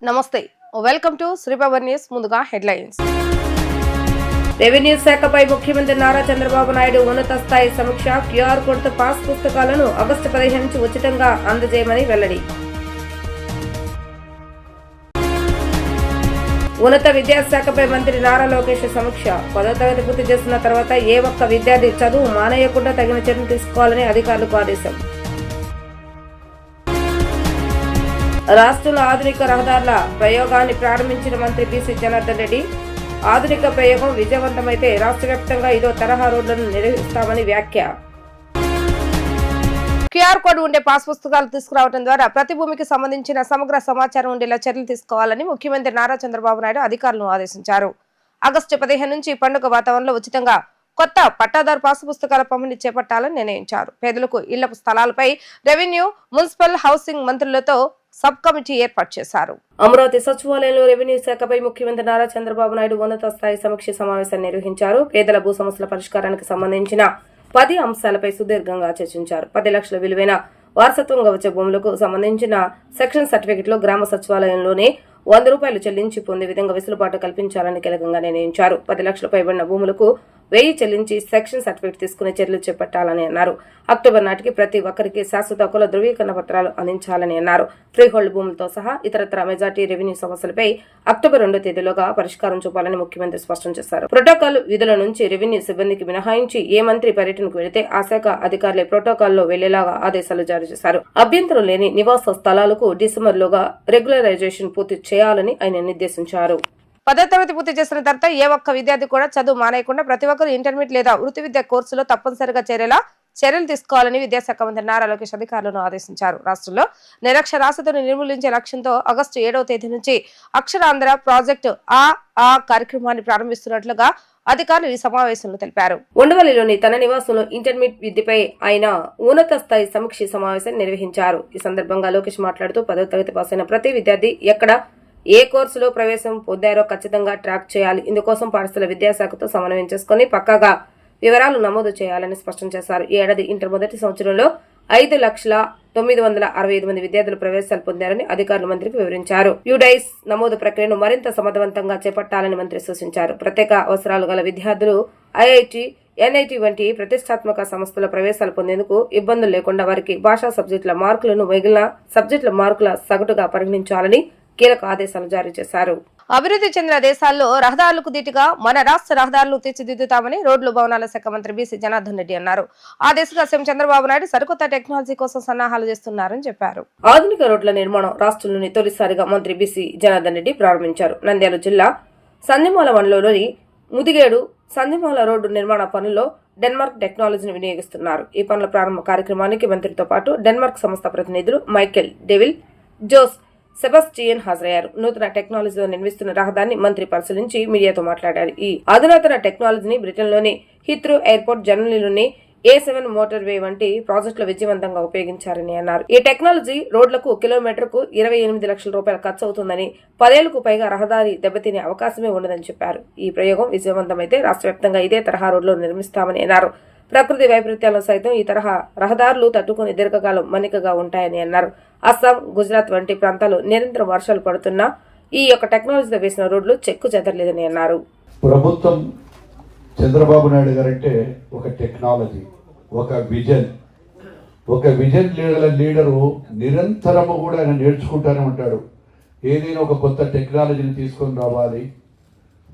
నమస్తే, welcome to శ్రీపవర్ news. ముందుగా headlines. Revenue శాఖపై ముఖ్యమంత్రి నారా చంద్రబాబు నాయుడు ఉన్నత స్థాయి సమీక్ష. క్యూఆర్ కోడ్తో పాస్ పుస్తకాలను ఆగస్టు 15 నుంచి ఉచితంగా అందజేయమని వెల్లడి. ఉన్నత విద్యాశాఖపై మంత్రి నారా లోకేష్ సమీక్ష. 10వ తరగతి పూర్తి చేసిన తర్వాత ఏ ఒక్క విద్యార్థి చదువు మానేయకుండా తగిన చర్యలు తీసుకోవాలని అధికారులకు ఆదేశం. రాష్ట్రంలో ఆధునిక రహదారుల ప్రయోగాన్ని ప్రారంభించిన మంత్రి బీసీ జనార్దన్ రెడ్డి. ఆధునిక ప్రయోగం విజయవంతమైతే రాష్ట్ర వ్యాప్తంగా ఇదో తరహా రోడ్లను నిర్వహిస్తామని వ్యాఖ్య. క్యూఆర్ కోడ్ ఉండే పాస్ పుస్తకాలు తీసుకురావడం ద్వారా ప్రతి భూమికి సంబంధించిన సమగ్ర సమాచారం ఉండేలా చర్యలు తీసుకోవాలని ముఖ్యమంత్రి నారా చంద్రబాబు నాయుడు అధికారులను ఆదేశించారు. ఆగస్టు 15 నుంచి పండుగ వాతావరణంలో ఉచితంగా కొత్త పట్టాదారు పాసు పుస్తకాల పంపిణీ చేపట్టాలని నిర్ణయించారు. పేదలకు ఇళ్ల స్థలాలపై రెవెన్యూ, మున్సిపల్, హౌసింగ్ మంత్రులతో సబ్ కమిటీ ఏర్పాటు చేశారు. అమరావతి సచివాలయంలో రెవెన్యూ శాఖపై ముఖ్యమంత్రి నారా చంద్రబాబు నాయుడు ఉన్నత స్థాయి సమీక్ష సమావేశాన్ని నిర్వహించారు. పేదల భూ సమస్యల పరిష్కారానికి సంబంధించిన 10 అంశాలపై సుదీర్ఘంగా చర్చించారు. 10 లక్షల విలువైన వారసత్వంగా వచ్చే భూములకు సంబంధించిన సెక్షన్ సర్టిఫికెట్ లో గ్రామ సచివాలయంలోనే 100 రూపాయలు చెల్లించి పొందే విధంగా వెసులుబాటు కల్పించాలని కీలకంగా నిర్ణయించారు. 10 లక్షల పైబడిన భూములకు 1000 చెల్లించి సెక్షన్ సర్టిఫికెట్ తీసుకునే చర్యలు చేపట్టాలని అన్నారు. అక్టోబర్ నాటికి ప్రతి ఒక్కరికి శాశ్వత కుల ధృవీకరణ పత్రాలు అందించాలని అన్నారు. ఫ్రీ హోల్డ్ భూములతో సహా ఇతరత్ర మెజార్టీ రెవెన్యూ సమస్యలపై అక్టోబర్ 2వ తేదీలోగా పరిష్కారం చూపాలని ముఖ్యమంత్రి స్పష్టం చేశారు. ప్రోటోకాల్ విధుల నుంచి రెవెన్యూ సిబ్బందికి మినహాయించి ఏ మంత్రి పర్యటనకు వెళితే ఆ శాఖ అధికారులే ప్రోటోకాల్లో వెళ్లేలాగా ఆదేశాలు జారీ చేశారు. అభ్యంతరం లేని నివాస స్థలాలకు డిసెంబర్లోగా రెగ్యులరైజేషన్ పూర్తి చేయాలని ఆయన నిర్దేశించారు. 10వ తరగతి పూర్తి చేసిన తర్వాత ఏ ఒక్క విద్యార్థి కూడా చదువు మానేయకుండా ప్రతి ఒక్కరు ఇంటర్మీడియట్ లేదా వృత్తి విద్యా కోర్సులో తప్పనిసరిగా చేరేలా చర్యలు తీసుకోవాలని విద్యాశాఖ మంత్రి నారా లోకేష్ అధికారులను ఆదేశించారు. రాష్ట్రంలో నిరక్షరాస్యతను నిర్మూలించే లక్ష్యంతో ఆగస్టు 7వ తేదీ నుంచి అక్షరాంధ్ర ప్రాజెక్టు ఆ కార్యక్రమాన్ని ప్రారంభిస్తున్నట్లుగా అధికారులు ఈ సమావేశంలో తెలిపారు. ఉండవల్లిలోని తన నివాసంలో ఇంటర్మీడియట్ విద్యపై ఆయన ఉన్నత స్థాయి సమీక్ష సమావేశం నిర్వహించారు. ఈ సందర్భంగా లోకేష్ మాట్లాడుతూ 10వ తరగతి పాస్ అయిన ప్రతి విద్యార్థి ఎక్కడ ఏ కోర్సులో ప్రవేశం పొందారో ఖచ్చితంగా ట్రాక్ చేయాలి. ఇందుకోసం పాఠశాల విద్యాశాఖతో సమన్వయం చేసుకుని పక్కాగా వివరాలు నమోదు చేయాలని స్పష్టం చేశారు. ఈ ఏడాది ఇంటర్ మొదటి సంవత్సరంలో 5,965 మంది విద్యార్థులు ప్రవేశాలు పొందారని అధికారులు మంత్రికి వివరించారు. యూడైస్ నమోదు ప్రక్రియను మరింత సమర్థవంతంగా చేపట్టాలని మంత్రి సూచించారు. ప్రత్యేక అవసరాలు గల విద్యార్థులు ఐఐటి, ఎన్ఐటి వంటి ప్రతిష్టాత్మక సంస్థల ప్రవేశాలు పొందేందుకు ఇబ్బందులు లేకుండా వారికి భాషా సబ్జెక్టుల మార్కులను మిగిలిన సబ్జెక్టుల మార్కుల సగటుగా పరిగణించాలని కీలక ఆదేశాలు జారీ చేశారు. అభివృద్ధి చెందిన దేశాల్లో రహదారులకు ధీటుగా మన రాష్ట్ర రహదారులు తీర్చిదిద్దుతామని రోడ్లు భవనాల శాఖ మంత్రి బీసీ జనార్దన్ రెడ్డి అన్నారు. ఆ దిశగా సీఎం చంద్రబాబు నాయుడు సరికొత్త టెక్నాలజీ కోసం సన్నాహాలు చేస్తున్నారని చెప్పారు. ఆధునిక రోడ్ల నిర్మాణం రాష్ట్రంలోని తొలిసారిగా మంత్రి బీసీ జనార్దన్ రెడ్డి ప్రారంభించారు. నంద్యాల జిల్లా సందిమాల మండలంలోని ముదిగేడు సందిమాల రోడ్డు నిర్మాణ పనుల్లో డెన్మార్క్ టెక్నాలజీని వినియోగిస్తున్నారు. ఈ పనుల ప్రారంభ కార్యక్రమానికి మంత్రితో పాటు డెన్మార్క్ సంస్థ ప్రతినిధులు మైకెల్ డెవిల్, జోస్ సెబాస్టియన్ హాజరయ్యారు. నూతన టెక్నాలజీతో నిర్మిస్తున్న రహదారిని మంత్రి పరిశీలించి మీడియాతో మాట్లాడారు. ఈ అధునాతన టెక్నాలజీని బ్రిటన్లోని హీత్రూ ఎయిర్పోర్ట్, జర్మనీలోని A7 మోటార్ వే వంటి ప్రాజెక్టులు విజయవంతంగా ఉపయోగించారని అన్నారు. ఈ టెక్నాలజీ రోడ్లకు కిలోమీటర్కు 28 లక్షల రూపాయలు ఖర్చు అవుతుందని, 10 ఏళ్లకు పైగా రహదారి దెబ్బతినే అవకాశమే ఉండదని చెప్పారు. ఈ ప్రయోగం విజయవంతమైతే రాష్ట్ర వ్యాప్తంగా ఇదే తరహా రోడ్లు నిర్మిస్తామని అన్నారు. ప్రకృతి వైపరీత్యాలను సైతం ఈ తరహా రహదారులు తట్టుకుని దీర్ఘకాలం మన్నికగా ఉంటాయని అన్నారు. అస్సాం, గుజరాత్ వంటి ప్రాంతాల్లో నిరంతరం వర్షాలు పడుతున్నా ఈ యొక్క టెక్నాలజీతో వేసిన రోడ్లు చెక్కు చెదరలేదని అన్నారు. ప్రభుత్వం చంద్రబాబు నాయుడు గారంటే ఒక టెక్నాలజీ, ఒక విజన్ లీడరు నిరంతరము కూడా ఆయన నేర్చుకుంటూనే ఉంటాడు. ఏదైనా ఒక కొత్త టెక్నాలజీని తీసుకొని రావాలి,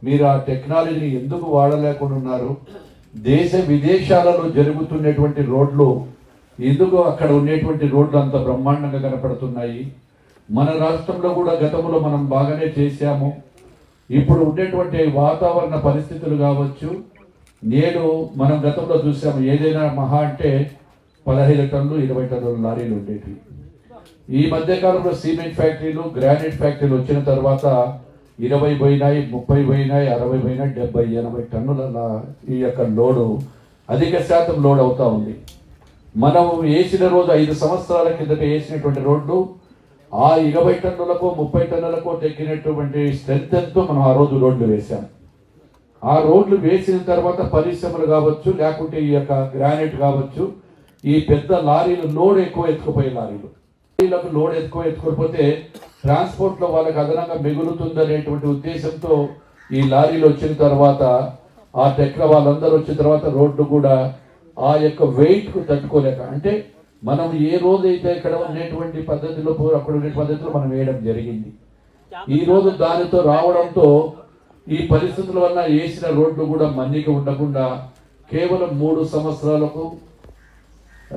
మీరు ఆ టెక్నాలజీని ఎందుకు వాడలేకుండా ఉన్నారు, దేశ విదేశాలలో జరుగుతున్నటువంటి రోడ్లు ఎందుకు అక్కడ ఉండేటువంటి రోడ్లు అంత బ్రహ్మాండంగా కనపడుతున్నాయి, మన రాష్ట్రంలో కూడా గతంలో మనం బాగానే చేశాము, ఇప్పుడు ఉండేటువంటి వాతావరణ పరిస్థితులు కావచ్చు, మనం గతంలో చూసాము ఏదైనా మహా అంటే 15 టన్నులు 20 టన్నుల లారీలు ఉండేవి. ఈ మధ్యకాలంలో సిమెంట్ ఫ్యాక్టరీలు, గ్రానైట్ ఫ్యాక్టరీలు వచ్చిన తర్వాత 20 పోయినాయి, 30 పోయినాయి, 60 పోయినాయి, 70, 80 టన్నుల ఈ యొక్క లోడు అధిక శాతం లోడ్ అవుతా ఉంది. మనం వేసిన రోజు 5 సంవత్సరాల కిందట వేసినటువంటి రోడ్లు ఆ 20 టన్నులకు 30 టన్నులకు తగ్గినటువంటి స్ట్రెంత్ ఎంతో మనం ఆ రోజు రోడ్లు వేసాం. ఆ రోడ్లు వేసిన తర్వాత పరిశ్రమలు కావచ్చు, లేకుంటే ఈ యొక్క గ్రానైట్ కావచ్చు, ఈ పెద్ద లారీలు లోడ్ ఎక్కువ ఎత్తుకుపోయే లారీలు లారీలకు లోడ్ ఎత్తుకోకపోతే ట్రాన్స్పోర్ట్లో వాళ్ళకి అదనంగా మిగులుతుందనేటువంటి ఉద్దేశంతో ఈ లారీలు వచ్చిన తర్వాత ఆ టెక్ల వాళ్ళందరూ వచ్చిన తర్వాత రోడ్డు కూడా ఆ యొక్క వెయిట్కు తట్టుకోలేక, అంటే మనం ఏ రోజైతే ఇక్కడ ఉండేటువంటి పద్ధతిలో అక్కడ ఉండే పద్ధతిలో మనం వేయడం జరిగింది, ఈ రోజు దానితో రావడంతో ఈ పరిస్థితుల వల్ల వేసిన రోడ్లు కూడా మన్నిక ఉండకుండా కేవలం 3 సంవత్సరాలకు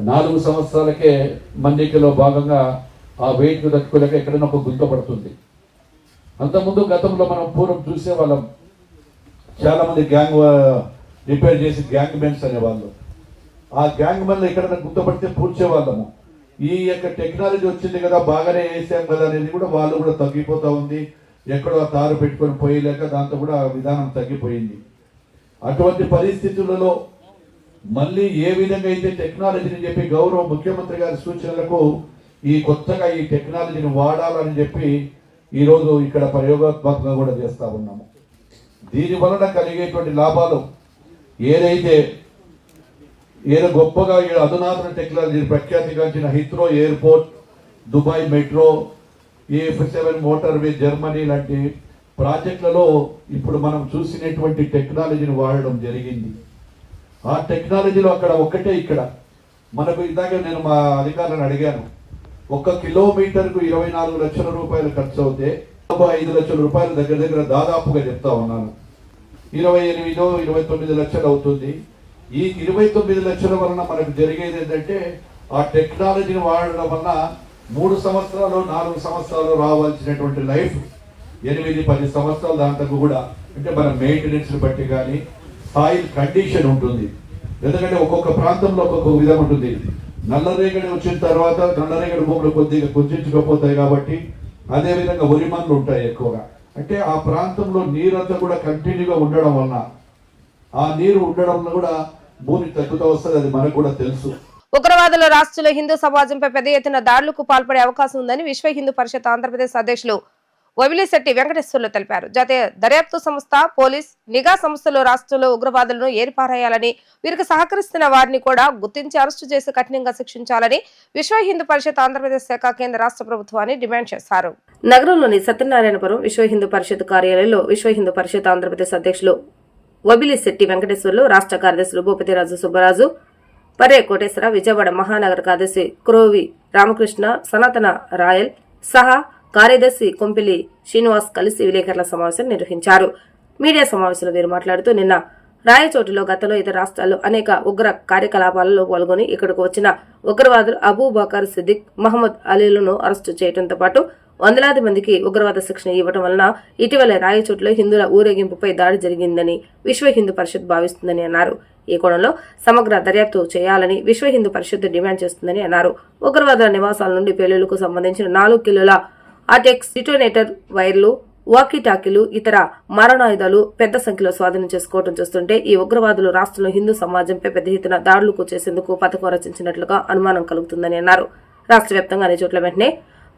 4 సంవత్సరాలకే మన్నికలో భాగంగా ఆ వెయిట్కు తట్టుకోలేక ఎక్కడైనా ఒక గుంత పడుతుంది. అంతకుముందు గతంలో మనం పూర్వం చూసేవాళ్ళం, చాలా మంది గ్యాంగ్ రిపేర్ చేసి గ్యాంగ్ మెన్స్ అనేవాళ్ళు. ఆ గ్యాంగ్ మెన్లు ఎక్కడైనా గుర్తుపడితే పూడ్చేవాళ్ళము. ఈ యొక్క టెక్నాలజీ వచ్చింది కదా, బాగానే వేసాం కదా అనేది కూడా వాళ్ళు కూడా తగ్గిపోతూ ఉంది. ఎక్కడో తారు పెట్టుకొని పోయలేక దాంతో కూడా విధానం తగ్గిపోయింది. అటువంటి పరిస్థితులలో మళ్ళీ ఏ విధంగా అయితే టెక్నాలజీని చెప్పి గౌరవ ముఖ్యమంత్రి గారి సూచనలకు ఈ కొత్తగా ఈ టెక్నాలజీని వాడాలని చెప్పి ఈరోజు ఇక్కడ ప్రయోగాత్మకంగా కూడా చేస్తూ ఉన్నాము. దీని వలన కలిగేటువంటి లాభాలు ఏదో గొప్పగా అధునాతన టెక్నాలజీ ప్రఖ్యాతిగాంచిన Heathrow airport, Dubai metro, EF7 motorway Germany లాంటి ప్రాజెక్టులలో ఇప్పుడు మనం చూసినటువంటి టెక్నాలజీని వాడడం జరిగింది. ఆ టెక్నాలజీలో అక్కడ ఒక్కటే ఇక్కడ మనకు ఇందాక నేను మా అధికారులను అడిగాను, 1 కిలోమీటర్కు 24 లక్షల రూపాయలు ఖర్చు అవుతే 5 లక్షల రూపాయలు దగ్గర దాదాపుగా చెప్తా ఉన్నాను. 28-29 లక్షలు అవుతుంది. ఈ 29 లక్షల వలన మనకు జరిగేది ఏంటంటే ఆ టెక్నాలజీని వాడడం వలన 3 సంవత్సరాలు 4 సంవత్సరాలు రావాల్సినటువంటి లైఫ్ 8-10 సంవత్సరాలు దాంట్లో కూడా, అంటే మన మెయింటెనెన్స్ బట్టి కానీ సాయిల్ కండిషన్ ఉంటుంది. ఎందుకంటే ఒక్కొక్క ప్రాంతంలో ఒక్కొక్క విధం ఉంటుంది. నల్లరేగడి వచ్చిన తర్వాత నల్లరేగడి భూములు కొద్దిగా కుంచుకుపోతాయి కాబట్టి, అదేవిధంగా ఒరిమన్లు ఉంటాయి ఎక్కువగా. అంటే ఆ ప్రాంతంలో నీరంతా కూడా కంటిన్యూగా ఉండడం వలన ఆ నీరు ఉండడం కూడా భూమి తగ్గుతూ వస్తుంది. అది మనకు కూడా తెలుసు. ఉగ్రవాదుల రాష్ట్రంలో హిందూ సమాజంపై పెద్ద ఎత్తున దాడులకు పాల్పడే అవకాశం ఉందని విశ్వ హిందూ పరిషత్ ఆంధ్రప్రదేశ్ అధ్యక్షులు వబిలిశెట్టి వెంకటేశ్వర్లు తెలిపారు. జాతీయ దర్యాప్తు సంస్థ, పోలీస్, నిఘా సంస్థలు రాష్ట్రంలో ఉగ్రవాదులను ఏరిపారేయాలని, వీరికి సహకరిస్తున్న వారిని కూడా గుర్తించి అరెస్టు చేసి కఠినంగా శిక్షించాలని విశ్వ హిందూ పరిషత్ ఆంధ్రప్రదేశ్ శాఖ కేంద్ర రాష్ట్ర ప్రభుత్వాన్ని డిమాండ్ చేశారు. నగరంలోని సత్యనారాయణపురం విశ్వ హిందూ పరిషత్ కార్యాలయంలో విశ్వ హిందూ పరిషత్ ఆంధ్రప్రదేశ్ అధ్యక్షులు వబిలిశెట్టి వెంకటేశ్వర్లు, రాష్ట్ర కార్యదర్శులు భూపతిరాజు సుబ్బరాజు, పర్రే కోటేశ్వర, విజయవాడ మహానగర కార్యదర్శి క్రోవి రామకృష్ణ, సనాతన రాయల్ సహా కార్యదర్శి కొంపిలి శ్రీనివాస్ కలిసి విలేకరుల సమావేశం నిర్వహించారు. మీడియా సమావేశంలో వీరు మాట్లాడుతూ, నిన్న రాయచోటిలో గతంలో ఇతర రాష్ట్రాల్లో అనేక ఉగ్ర కార్యకలాపాలలో పాల్గొని ఇక్కడకు వచ్చిన ఉగ్రవాదులు Abu Bakr Siddique, Mohammed అలీలను arrest చేయడంతో పాటు వందలాది మందికి ఉగ్రవాద శిక్షణ ఇవ్వడం వలన ఇటీవల రాయచోటిలో హిందువుల ఊరేగింపుపై దాడి జరిగిందని విశ్వ హిందూ పరిషత్ భావిస్తుందని అన్నారు. ఈ కోణంలో సమగ్ర దర్యాప్తు చేయాలని విశ్వ హిందూ పరిషత్ డిమాండ్ చేస్తుందని అన్నారు. ఉగ్రవాదుల నివాసాల నుండి పేలుళ్లకు సంబంధించిన 4 కిలోల ఆర్టెక్స్ డిటోనేటర్ వైర్లు, వాకీటాకీలు, ఇతర మారణాయుధాలు పెద్ద సంఖ్యలో స్వాధీనం చేసుకోవడం చూస్తుంటే ఈ ఉగ్రవాదులు రాష్ట్రంలో హిందూ సమాజంపై పెద్ద ఎత్తున దాడులకు చేసేందుకు పథకం రచించినట్లుగా అనుమానం కలుగుతుందని అన్నారు. రాష్ట్ర వ్యాప్తంగా అన్ని చోట్ల వెంటనే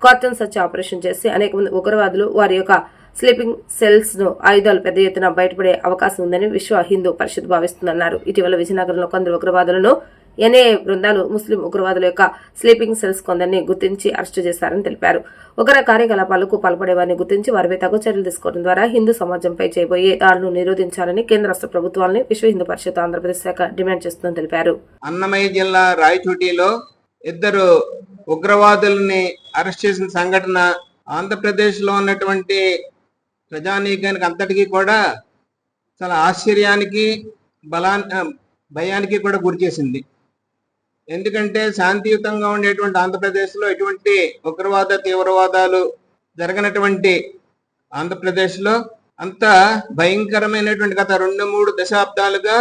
కార్టన్ సర్చ్ ఆపరేషన్ చేసి అనేక మంది ఉగ్రవాదులు వారి యొక్క స్లీపింగ్ సెల్స్ ను ఆయుధాలు పెద్ద ఎత్తున బయటపడే అవకాశం ఉందని విశ్వ హిందూ పరిషత్ భావిస్తుందన్నారు. ఇటీవల విజయనగరంలో కొందరు ఉగ్రవాదులను ఎన్ఐఏ బృందాలు ముస్లిం ఉగ్రవాదుల యొక్క స్లీపింగ్ సెల్స్ కొందరిని గుర్తించి అరెస్టు చేశారని తెలిపారు. ఉగ్ర కార్యకలాపాలకు పాల్పడే వారిని గుర్తించి వారిపై తగు చర్యలు తీసుకోవడం ద్వారా హిందూ సమాజంపై చేయబోయే దాడులను నిరోధించాలని కేంద్ర రాష్ట్ర ప్రభుత్వాలను విశ్వ హిందూ పరిషత్ ఆంధ్రప్రదేశ్ శాఖ డిమాండ్ చేస్తుందని తెలిపారు. అన్నమయ్య జిల్లా రాయచోటిలో 2 ఉగ్రవాదుల్ని అరెస్ట్ చేసిన సంఘటన ఆంధ్రప్రదేశ్ లో ఉన్నటువంటి ప్రజానీకానికి అంతటికీ కూడా చాలా ఆశ్చర్యానికి భయానికి కూడా గురి చేసింది. ఎందుకంటే శాంతియుతంగా ఉండేటువంటి ఆంధ్రప్రదేశ్ లో ఎటువంటి ఉగ్రవాద తీవ్రవాదాలు జరగనటువంటి ఆంధ్రప్రదేశ్ లో అంత భయంకరమైనటువంటి గత 2-3 దశాబ్దాలుగా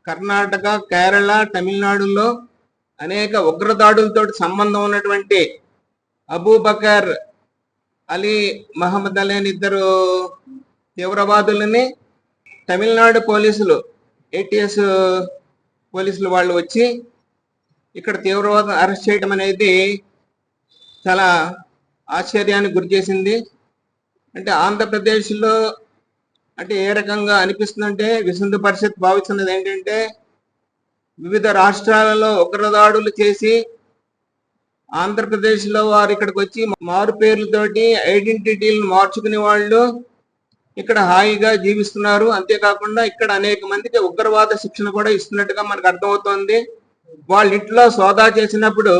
కర్ణాటక, కేరళ, తమిళనాడులో అనేక ఉగ్రదాడులతో సంబంధం ఉన్నటువంటి అబూ బకర్ అలీ, మహమ్మద్ అలీ అని 2 తీవ్రవాదులని తమిళనాడు పోలీసులు, ATS పోలీసులు వాళ్ళు వచ్చి ఇక్కడ తీవ్రవాదం అరెస్ట్ చేయడం అనేది చాలా ఆశ్చర్యానికి గురి చేసింది. అంటే ఆంధ్రప్రదేశ్లో అంటే ఏ రకంగా అనిపిస్తుందంటే విశ్వ హిందూ పరిషత్ భావిస్తున్నది ఏంటంటే వివిధ రాష్ట్రాలలో ఉగ్రదాడులు చేసి ఆంధ్రప్రదేశ్లో వారు ఇక్కడికి వచ్చి మారు పేర్లతోటి ఐడెంటిటీలను మార్చుకునే వాళ్ళు ఇక్కడ హాయిగా జీవిస్తున్నారు. అంతేకాకుండా ఇక్కడ అనేక మందికి ఉగ్రవాద శిక్షణ కూడా ఇస్తున్నట్టుగా మనకు అర్థమవుతోంది. వాళ్ళ ఇంట్లో సోదా చేసినప్పుడు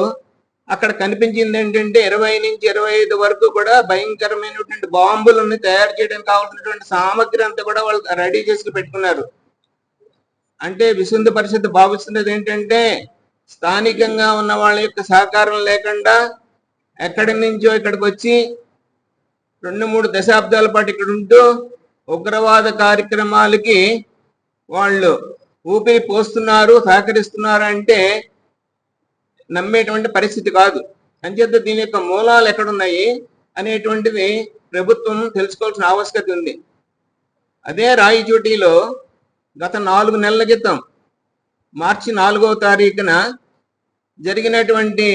అక్కడ కనిపించింది ఏంటంటే 20 నుంచి 25 వరకు కూడా భయంకరమైనటువంటి బాంబులను తయారు చేయడానికి కావాల్సినటువంటి సామగ్రి అంతా కూడా వాళ్ళు రెడీ చేసి పెట్టుకున్నారు. అంటే విశుద్ధ పరిషత్ భావిస్తున్నది ఏంటంటే స్థానికంగా ఉన్న వాళ్ళ యొక్క సహకారం లేకుండా ఎక్కడి నుంచో ఇక్కడికి వచ్చి 2-3 దశాబ్దాల పాటు ఇక్కడ ఉంటూ ఉగ్రవాద కార్యక్రమాలకి వాళ్ళు ఊపిరి పోస్తున్నారు, సహకరిస్తున్నారు అంటే నమ్మేటువంటి పరిస్థితి కాదు. అంచేత దీని యొక్క మూలాలు ఎక్కడున్నాయి అనేటువంటిది ప్రభుత్వం తెలుసుకోవాల్సిన ఆవశ్యకత ఉంది. అదే రాయచోటిలో గత 4 నెలల క్రితం మార్చి 4వ తారీఖున జరిగినటువంటి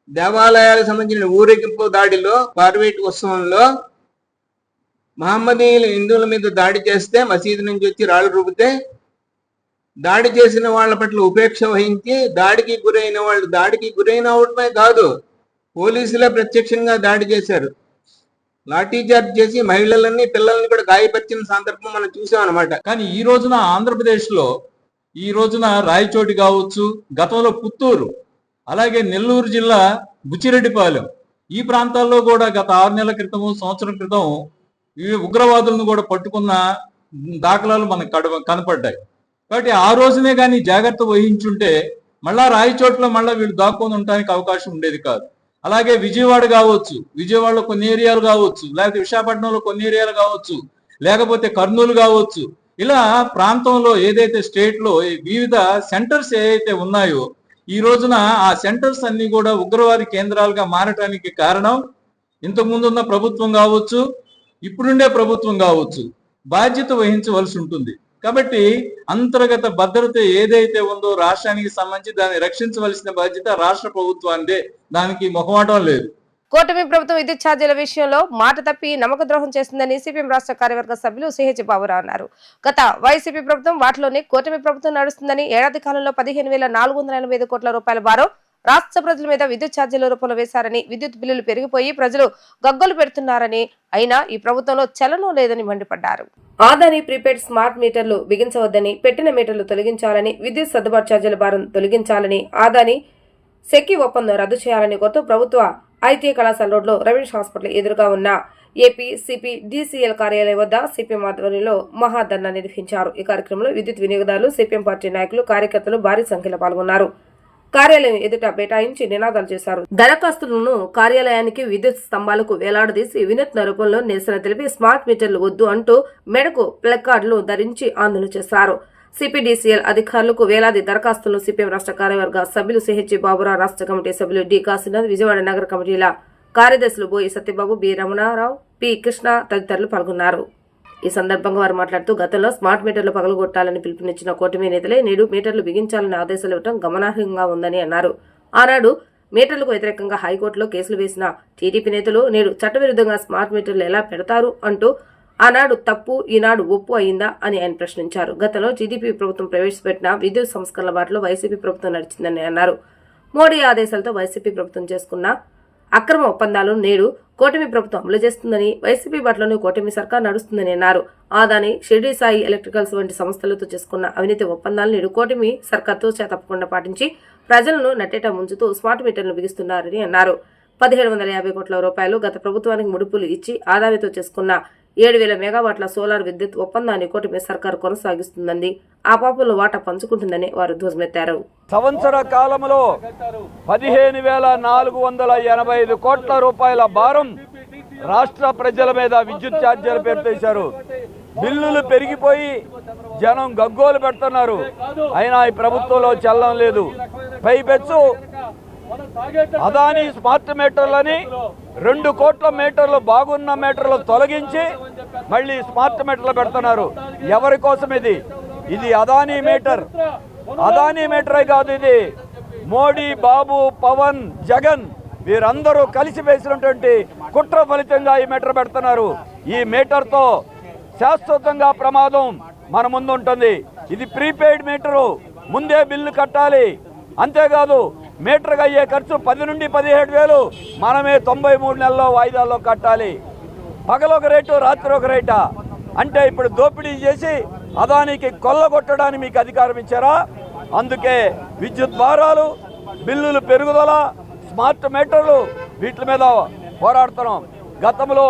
దేవాలయాలకు సంబంధించిన ఊరేగింపు దాడిలో పార్వేటి ఉత్సవంలో మహమ్మదీయులు హిందువుల మీద దాడి చేస్తే మసీదు నుంచి వచ్చి రాళ్ళు రుబ్బితే దాడి చేసిన వాళ్ళ పట్ల ఉపేక్ష వహించి దాడికి గురైన అవడమే కాదు, పోలీసులే ప్రత్యక్షంగా దాడి చేశారు. లాఠీ చార్జ్ చేసి మహిళలని పిల్లల్ని కూడా గాయపరిచిన సందర్భం మనం చూసాం అనమాట. కానీ ఈ రోజున ఆంధ్రప్రదేశ్లో ఈ రోజున రాయచోటి కావచ్చు, గతంలో పుత్తూరు, అలాగే నెల్లూరు జిల్లా బుచ్చిరెడ్డిపాలెం ఈ ప్రాంతాల్లో కూడా గత 6 నెలల క్రితం, సంవత్సరం క్రితం ఈ ఉగ్రవాదులను కూడా పట్టుకున్న దాఖలాలు మనకు కనపడ్డాయి. కాబట్టి ఆ రోజునే కానీ జాగ్రత్త వహించుంటే మళ్ళా రాయచోట్ల మళ్ళీ వీళ్ళు దాక్కొని ఉండడానికి అవకాశం ఉండేది కాదు. అలాగే విజయవాడ కావచ్చు, విజయవాడలో కొన్ని ఏరియాలు కావచ్చు, లేకపోతే విశాఖపట్నంలో కొన్ని ఏరియాలు కావచ్చు, లేకపోతే కర్నూలు కావచ్చు, ఇలా ప్రాంతంలో ఏదైతే స్టేట్ లో వివిధ సెంటర్స్ ఏవైతే ఉన్నాయో ఈ రోజున ఆ సెంటర్స్ అన్ని కూడా ఉగ్రవాది కేంద్రాలుగా మారటానికి కారణం ఇంతకుముందు ఉన్న ప్రభుత్వం కావచ్చు, ఇప్పుడుండే ప్రభుత్వం కావచ్చు బాధ్యత వహించవలసి ఉంటుంది. కాబట్టి అంతర్గత భద్రత ఏదైతే ఉందో రాష్ట్రానికి సంబంధించి దాన్ని రక్షించవలసిన బాధ్యత రాష్ట్ర ప్రభుత్వానిదే, దానికి మొహమాటం లేదు. కూటమి ప్రభుత్వం విద్యుత్ ఛార్జీల విషయంలో మాట తప్పి నమ్మక ద్రోహం చేస్తుందని సిపిఎం రాష్ట్ర కార్యవర్గ సభ్యులు సిహెచ్ బాబురావు అన్నారు. గత వైసీపీ ప్రభుత్వం వాటిలోనే కూటమి ప్రభుత్వం నడుస్తుందని, ఏడాది కాలంలో 15,485 కోట్ల రూపాయల భారం రాష్ట్ర ప్రజల మీద విద్యుత్ ఛార్జీల రూపంలో వేశారని, విద్యుత్ బిల్లులు పెరిగిపోయి ప్రజలు గగ్గోలు పెడుతున్నారని, అయినా ఈ ప్రభుత్వంలో చలనం లేదని మండిపడ్డారు. ఆదాని ప్రీపెయిడ్ స్మార్ట్ మీటర్లు బిగించవద్దని, పెట్టిన మీటర్లు తొలగించాలని, విద్యుత్ సర్దుబాటు ఛార్జీల భారం తొలగించాలని, ఆదాని సెక్కి ఒప్పందం రద్దు చేయాలని కొత్త ప్రభుత్వ ఐటీఐ కళాశాల రోడ్లో రవీష్ హాస్పిటల్ ఎదురుగా ఉన్న ఏపీ సిపి డిసిఎల్ కార్యాలయం వద్ద సిపిఎం ఆధ్వర్యంలో మహాధర్నా నిర్వహించారు. ఈ కార్యక్రమంలో విద్యుత్ వినియోగదారులు, సిపిఎం పార్టీ నాయకులు, కార్యకర్తలు భారీ సంఖ్యలో పాల్గొన్నారు. కార్యాలయం ఎదుట బైఠాయించి నినాదాలు చేశారు. దరఖాస్తులను కార్యాలయానికి విద్యుత్ స్తంభాలకు వేలాడదీసి వినూత్న రూపంలో నిరసన తెలిపి స్మార్ట్ మీటర్లు వద్దు అంటూ మెడకు ప్లకార్డులు ధరించి ఆందోళన చేశారు. సిపిడిసిఎల్ అధికారులకు వేలాది దరఖాస్తులను సిపిఎం రాష్ట్ర కార్యవర్గ సభ్యులు సిహెచ్ బాబురావు, రాష్ట్ర కమిటీ సభ్యులు డి కాశీనాథ్, విజయవాడ నగర కమిటీల కార్యదర్శులు బోయి సత్యబాబు, బి రమణారావు, పి కృష్ణ తదితరులు పాల్గొన్నారు. ఈ సందర్భంగా వారు మాట్లాడుతూ గతంలో స్మార్ట్ మీటర్లు పగలగొట్టాలని పిలుపునిచ్చిన కూటమి నేతలే నేడు మీటర్లు బిగించాలని ఆదేశాలు ఇవ్వడం గమనార్హంగా ఉందని అన్నారు. ఆనాడు మీటర్లకు వ్యతిరేకంగా హైకోర్టులో కేసులు వేసిన టీడీపీ నేతలు నేడు చట్టవిరుద్ధంగా స్మార్ట్ మీటర్లు ఎలా పెడతారు అంటూ ఆనాడు తప్పు ఈనాడు ఒప్పు అయిందా అని ఆయన ప్రశ్నించారు. గతంలో టీడీపీ ప్రభుత్వం ప్రవేశపెట్టిన విద్యుత్ సంస్కరణల బాటలో వైసీపీ ప్రభుత్వం నడిచిందని అన్నారు. మోడీ ఆదేశాలతో వైసీపీ ప్రభుత్వం చేసుకున్న అక్రమ ఒప్పందాలను నేడు కూటమి ప్రభుత్వం అమలు చేస్తుందని, వైసీపీ బాటలోనే కూటమి సర్కార్ నడుస్తుందని అన్నారు. ఆదాని, షిర్డీ సాయి ఎలక్ట్రికల్స్ వంటి సంస్థలతో చేసుకున్న అవినీతి ఒప్పందాలను నేడు కూటమి సర్కార్తో తప్పకుండా పాటించి ప్రజలను నట్టేట ముంచుతూ స్మార్ట్ మీటర్లు బిగిస్తున్నారని అన్నారు. 1750 కోట్ల రూపాయలు గత ప్రభుత్వానికి ముడుపులు ఇచ్చి ఆదానితో చేసుకున్న 7,000 మెగావాట్ల సోలార్ విద్యుత్ ఒప్పందాన్ని కూటమి సర్కారు కొనసాగిస్తుందని, ఆ పాపంలో వాటా పంచుకుంటుందని వారు ధ్వజమెత్తారు. సంవత్సర కాలంలో 15,485 కోట్ల రూపాయల భారం రాష్ట్ర ప్రజల మీద విద్యుత్ ఛార్జీల పేరు వేశారు. బిల్లులు పెరిగిపోయి జనం గగ్గోలు పెడుతున్నారు. అయినా ఈ ప్రభుత్వంలో చలనం లేదు. పైపెచ్చు అదానీ స్మార్ట్ మీటర్లని 2 కోట్ల మీటర్లు బాగున్న మీటర్లు తొలగించి మళ్ళీ స్మార్ట్ మీటర్లు పెడుతున్నారు. ఎవరి కోసం ఇది? ఇది అదానీ మీటర్. అదానీ మీటరే కాదు, ఇది మోడీ, బాబు, పవన్, జగన్ వీరందరూ కలిసి వేసినటువంటి కుట్ర ఫలితంగా ఈ మీటర్ పెడుతున్నారు. ఈ మీటర్తో శాశ్వతంగా ప్రమాదం మన ముందు ఉంటుంది. ఇది ప్రీపెయిడ్ మీటరు, ముందే బిల్లు కట్టాలి. అంతేకాదు మీటర్కి అయ్యే ఖర్చు 10 నుండి 17,000 మనమే 93 నెలల్లో వాయిదాల్లో కట్టాలి. పగలొక రేటు, రాత్రి ఒక రేటా? అంటే ఇప్పుడు దోపిడీ చేసి అదానికి కొల్లగొట్టడానికి మీకు అధికారం ఇచ్చారా? అందుకే విద్యుత్ భారాలు, బిల్లులు పెరుగుదల, స్మార్ట్ మీటర్లు వీటి మీద పోరాడుతున్నాం. గతంలో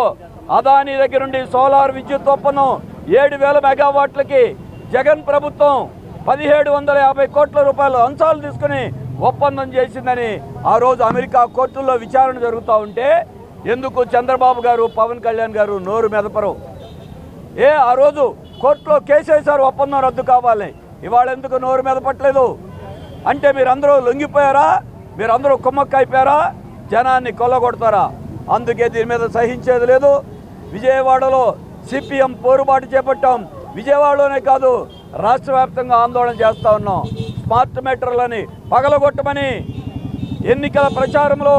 అదానీ దగ్గర నుండి సోలార్ విద్యుత్ ఒప్పందం 7,000 మెగావాట్లకి జగన్ ప్రభుత్వం 1,750 కోట్ల రూపాయలు అంశాలు తీసుకుని ఒప్పందం చేసిందని ఆ రోజు అమెరికా కోర్టుల్లో విచారణ జరుగుతూ ఉంటే ఎందుకు చంద్రబాబు గారు, పవన్ కళ్యాణ్ గారు నోరు మెదపరు? ఆ రోజు కోర్టులో కేసు వేశారు ఒప్పందం రద్దు కావాలని. ఇవాళ ఎందుకు నోరు మెదపట్లేదు? అంటే మీరందరూ లొంగిపోయారా? మీరందరూ కుమ్మక్కైపోయారా? జనాన్ని కొల్లగొడతారా? అందుకే దీని మీద సహించేది లేదు. విజయవాడలో సిపిఎం పోరుబాటు చేపట్టాం. విజయవాడలోనే కాదు, రాష్ట్ర వ్యాప్తంగా ఆందోళన చేస్తూ ఉన్నాం. స్మార్ట్ మీటర్లని పగలగొట్టమని ఎన్నికల ప్రచారంలో